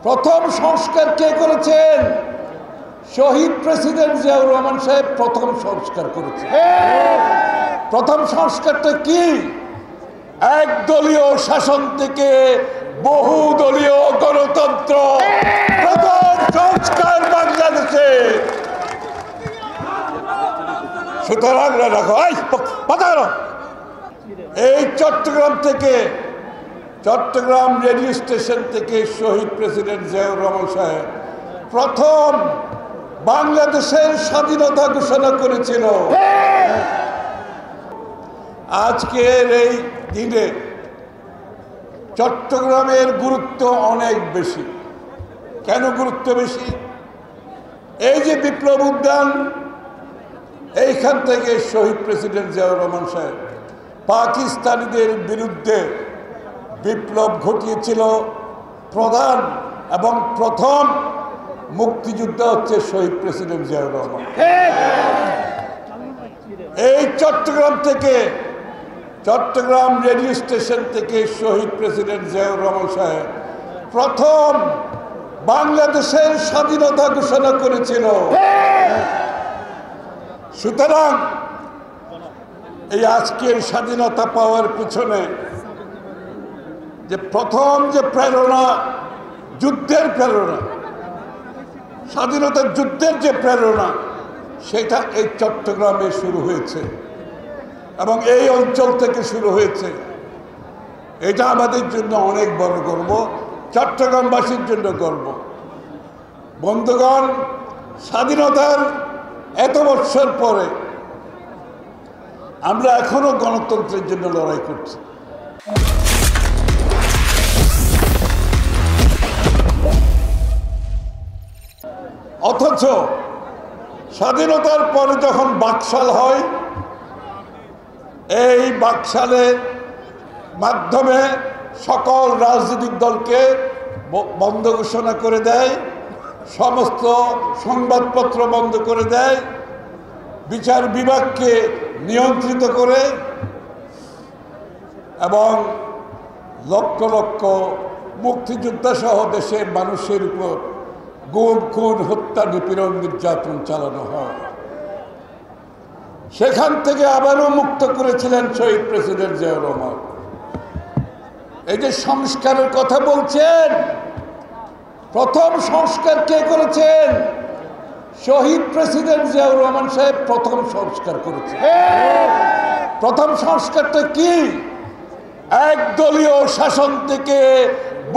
প্রথম সংস্কার কে করেছেন? শহীদ প্রেসিডেন্ট জিয়াউর রহমান সাহেব প্রথম সংস্কার করেছেন। প্রথম সংস্কারটা কি? একদলীয় শাসন থেকে বহুদলীয় গণতন্ত্র। প্রথম সংস্কার বাংলাদেশে। সুতরাং রাখো এই চট্টগ্রাম রেডিও স্টেশন থেকে শহীদ প্রেসিডেন্ট জিয়াউর রহমান সাহেব প্রথম বাংলাদেশের স্বাধীনতা ঘোষণা করেছিল। আজকের এই দিনে চট্টগ্রামের গুরুত্ব অনেক বেশি। কেন গুরুত্ব বেশি? এই যে বিপ্লব উদ্যান, এইখান থেকে শহীদ প্রেসিডেন্ট জিয়াউর রহমান সাহেব পাকিস্তানিদের বিরুদ্ধে বিপ্লব ঘটিয়েছিল। প্রধান এবং প্রথম মুক্তিযুদ্ধ হচ্ছে শহীদ প্রেসিডেন্ট জিয়াউর রহমান। এই চট্টগ্রাম রেডিও স্টেশন থেকে শহীদ প্রেসিডেন্ট জিয়াউর রহমান সাহেব প্রথম বাংলাদেশের স্বাধীনতা ঘোষণা করেছিল। সুতরাং এই আজকের স্বাধীনতা পাওয়ার পিছনে যে প্রথম যে প্রেরণা, যুদ্ধের প্রেরণা, স্বাধীনতার যুদ্ধের যে প্রেরণা, সেটা এই চট্টগ্রামে শুরু হয়েছে এবং এই অঞ্চল থেকে শুরু হয়েছে। এটা আমাদের জন্য অনেক বড় গর্ব, চট্টগ্রামবাসীর জন্য গর্ব। বন্ধুগণ, স্বাধীনতার এত বছর পরে আমরা এখনো গণতন্ত্রের জন্য লড়াই করছি। অথচ স্বাধীনতার পরে যখন বাকশাল হয়, এই বাকশালের মাধ্যমে সকল রাজনৈতিক দলকে বন্ধ ঘোষণা করে দেয়, সমস্ত সংবাদপত্র বন্ধ করে দেয়, বিচার বিভাগকে নিয়ন্ত্রিত করে এবং লক্ষ লক্ষ মুক্তিযোদ্ধা সহ দেশের মানুষের উপর গুম, খুন, হত্যা, নিপীড়ন, নির্যাতন চালানো হয়। সেখান থেকে আবারও মুক্ত করেছিলেন শহীদ প্রেসিডেন্ট জিয়াউর রহমান। এই যে সংস্কারের কথা বলছেন, প্রথম সংস্কার কে করেছেন? শহীদ প্রেসিডেন্ট জিয়াউর রহমান সাহেব প্রথম সংস্কার করেছেন। প্রথম সংস্কারটা কি? একদলীয় শাসন থেকে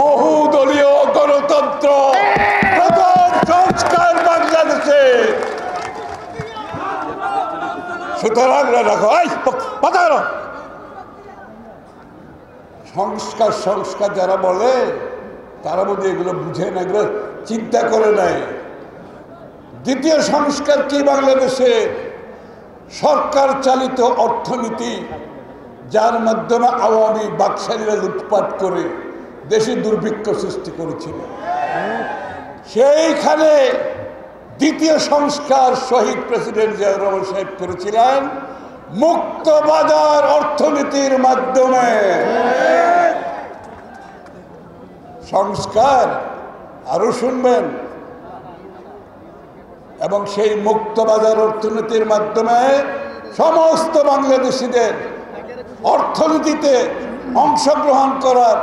বহুদলীয় গণতন্ত্র। প্রথম সংস্কার বাংলাদেশে। সুতরাং রাখো সংস্কার যারা বলে তারা বোধহয় এগুলো বুঝে না, এগুলো চিন্তা করে নাই। দ্বিতীয় সংস্কার কি? বাংলাদেশে সরকার চালিত অর্থনীতি, যার মাধ্যমে আওয়ামী বাকশালীরা লুটপাট করে দেশে দুর্ভিক্ষ সৃষ্টি করেছিল। সেইখানে দ্বিতীয় সংস্কার শহীদ প্রেসিডেন্ট জিয়াউর রহমান সাহেব করেছিলেন মুক্ত বাজার অর্থনীতির মাধ্যমে। সংস্কার আরো শুনবেন। এবং সেই মুক্ত বাজার অর্থনীতির মাধ্যমে সমস্ত বাংলাদেশিদের অর্থনীতিতে অংশগ্রহণ করার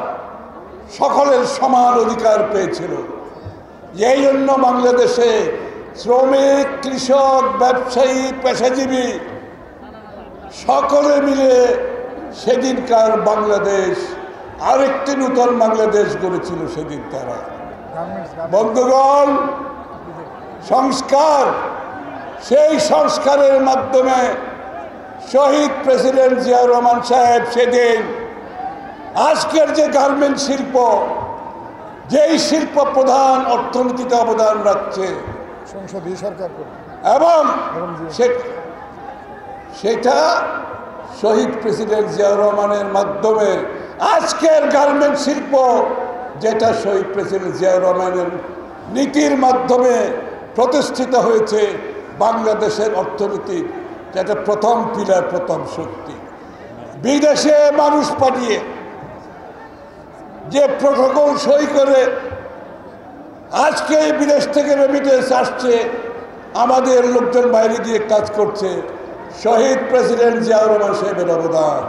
সকলের সমান অধিকার পেয়েছিল। এই জন্য বাংলাদেশে শ্রমিক, কৃষক, ব্যবসায়ী, পেশাজীবী সকলে মিলে সেদিনকার বাংলাদেশ আরেকটি নূতন বাংলাদেশ গড়েছিল সেদিন তারা। বন্ধুগণ, সংস্কার, সেই সংস্কারের মাধ্যমে শহীদ প্রেসিডেন্ট জিয়াউর রহমান সাহেব সেদিন আজকের যে গার্মেন্ট শিল্প, যেই শিল্প প্রধান অর্থনীতিতে অবদান রাখছে সংসদীয় সরকার, এবং সেটা শহীদ প্রেসিডেন্ট জিয়াউর রহমানের মাধ্যমে আজকের গার্মেন্ট শিল্প, যেটা শহীদ প্রেসিডেন্ট জিয়াউর রহমানের নীতির মাধ্যমে প্রতিষ্ঠিত হয়েছে বাংলাদেশের অর্থনীতি, যেটা প্রথম পিলার, প্রথম শক্তি। বিদেশে মানুষ পাঠিয়ে যে প্রোটোকল সই করে আজকে বিদেশ থেকে রেমিটেন্স আসছে, আমাদের লোকজন বাইরে গিয়ে কাজ করছে, শহীদ প্রেসিডেন্ট জিয়াউর রহমান সাহেবের অবদান।